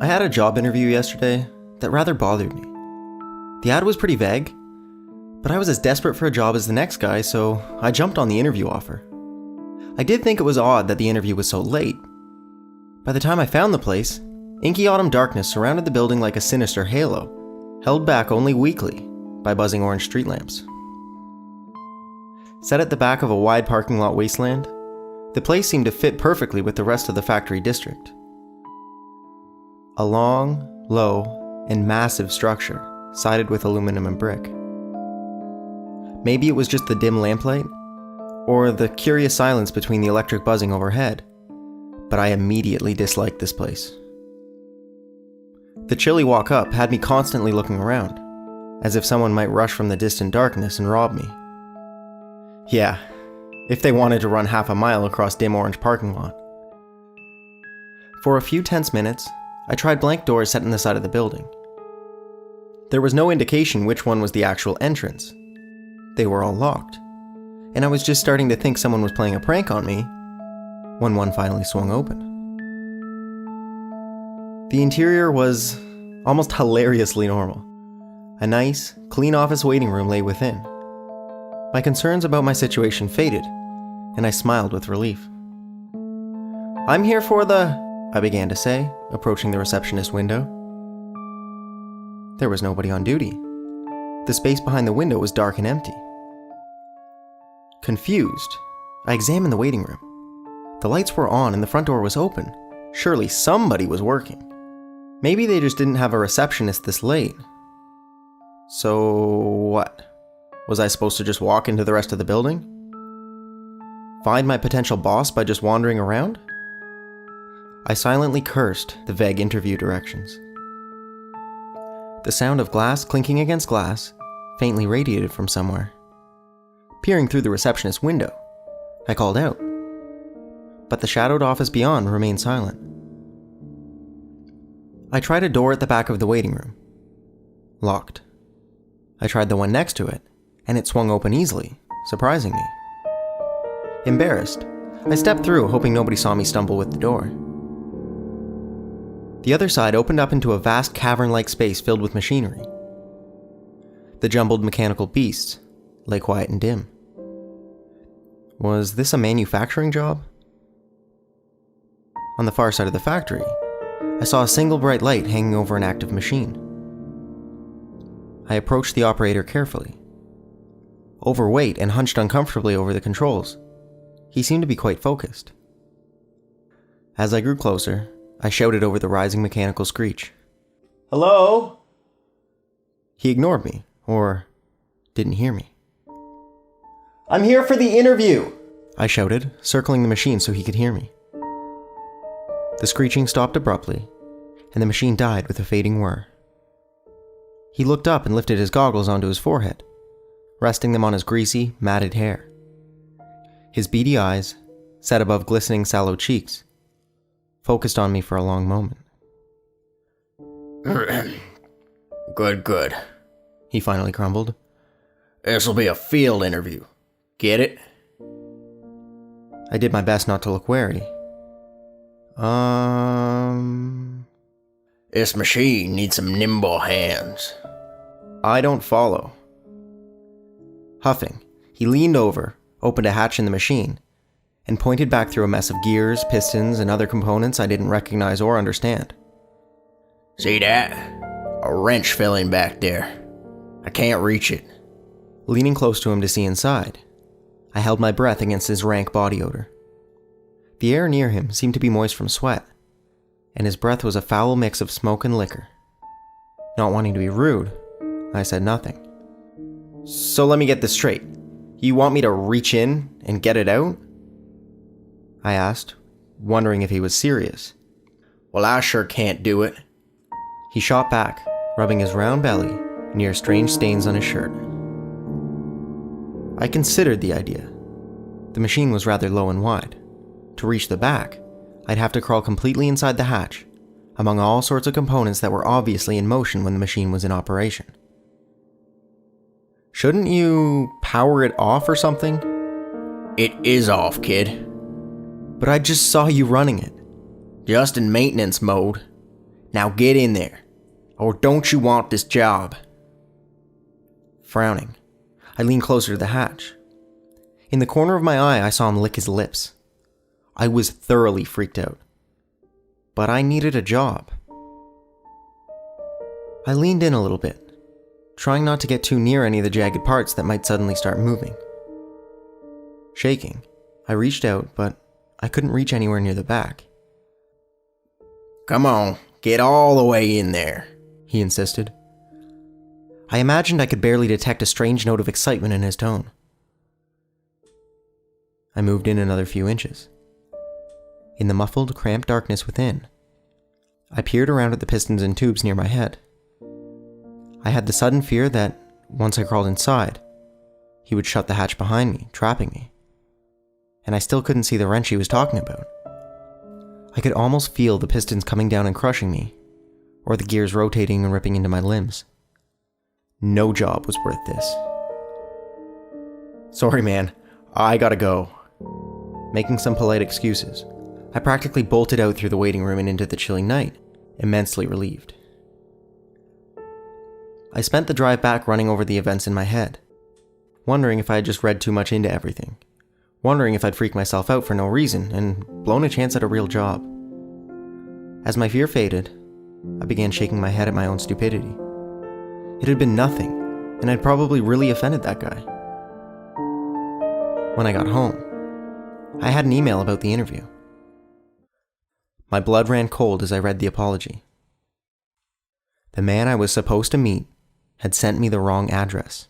I had a job interview yesterday that rather bothered me. The ad was pretty vague, but I was as desperate for a job as the next guy, so I jumped on the interview offer. I did think it was odd that the interview was so late. By the time I found the place, inky autumn darkness surrounded the building like a sinister halo, held back only weakly by buzzing orange street lamps. Set at the back of a wide parking lot wasteland, the place seemed to fit perfectly with the rest of the factory district. A long, low, and massive structure, sided with aluminum and brick. Maybe it was just the dim lamplight, or the curious silence between the electric buzzing overhead, but I immediately disliked this place. The chilly walk up had me constantly looking around, as if someone might rush from the distant darkness and rob me. Yeah, if they wanted to run half a mile across dim orange parking lot. For a few tense minutes, I tried blank doors set in the side of the building. There was no indication which one was the actual entrance. They were all locked, and I was just starting to think someone was playing a prank on me when one finally swung open. The interior was almost hilariously normal. A nice, clean office waiting room lay within. My concerns about my situation faded, and I smiled with relief. "I'm here for I began to say, approaching the receptionist window. There was nobody on duty. The space behind the window was dark and empty. Confused, I examined the waiting room. The lights were on and the front door was open. Surely somebody was working. Maybe they just didn't have a receptionist this late. So what? Was I supposed to just walk into the rest of the building? Find my potential boss by just wandering around? I silently cursed the vague interview directions. The sound of glass clinking against glass faintly radiated from somewhere. Peering through the receptionist's window, I called out, but the shadowed office beyond remained silent. I tried a door at the back of the waiting room. Locked. I tried the one next to it, and it swung open easily, surprising me. Embarrassed, I stepped through, hoping nobody saw me stumble with the door. The other side opened up into a vast cavern-like space filled with machinery. The jumbled mechanical beasts lay quiet and dim. Was this a manufacturing job? On the far side of the factory, I saw a single bright light hanging over an active machine. I approached the operator carefully. Overweight and hunched uncomfortably over the controls, he seemed to be quite focused. As I grew closer, I shouted over the rising mechanical screech. "Hello?" He ignored me, or didn't hear me. "I'm here for the interview," I shouted, circling the machine so he could hear me. The screeching stopped abruptly, and the machine died with a fading whir. He looked up and lifted his goggles onto his forehead, resting them on his greasy, matted hair. His beady eyes, set above glistening sallow cheeks, focused on me for a long moment. Good, he finally grumbled. "This'll be a field interview. Get it?" I did my best not to look wary. This machine needs some nimble hands. I don't follow. Huffing, he leaned over, opened a hatch in the machine, and pointed back through a mess of gears, pistons, and other components I didn't recognize or understand. "See that? A wrench fell in back there. I can't reach it." Leaning close to him to see inside, I held my breath against his rank body odor. The air near him seemed to be moist from sweat, and his breath was a foul mix of smoke and liquor. Not wanting to be rude, I said nothing. "So let me get this straight. You want me to reach in and get it out?" I asked, wondering if he was serious. "Well, I sure can't do it." He shot back, rubbing his round belly near strange stains on his shirt. I considered the idea. The machine was rather low and wide. To reach the back, I'd have to crawl completely inside the hatch, among all sorts of components that were obviously in motion when the machine was in operation. "Shouldn't you power it off or something?" "It is off, kid." "But I just saw you running it." "Just in maintenance mode. Now get in there, or don't you want this job? Frowning, I leaned closer to the hatch. In the corner of my eye, I saw him lick his lips. I was thoroughly freaked out. But I needed a job. I leaned in a little bit, trying not to get too near any of the jagged parts that might suddenly start moving. Shaking, I reached out, but I couldn't reach anywhere near the back. Come on, get all the way in there, he insisted. I imagined I could barely detect a strange note of excitement in his tone. I moved in another few inches. In the muffled, cramped darkness within, I peered around at the pistons and tubes near my head. I had the sudden fear that, once I crawled inside, he would shut the hatch behind me, trapping me. And I still couldn't see the wrench he was talking about. I could almost feel the pistons coming down and crushing me, or the gears rotating and ripping into my limbs. No job was worth this. Sorry, man, I gotta go. Making some polite excuses, I practically bolted out through the waiting room and into the chilly night, immensely relieved. I spent the drive back running over the events in my head, wondering if I had just read too much into everything, wondering if I'd freaked myself out for no reason and blown a chance at a real job. As my fear faded, I began shaking my head at my own stupidity. It had been nothing, and I'd probably really offended that guy. When I got home, I had an email about the interview. My blood ran cold as I read the apology. The man I was supposed to meet had sent me the wrong address.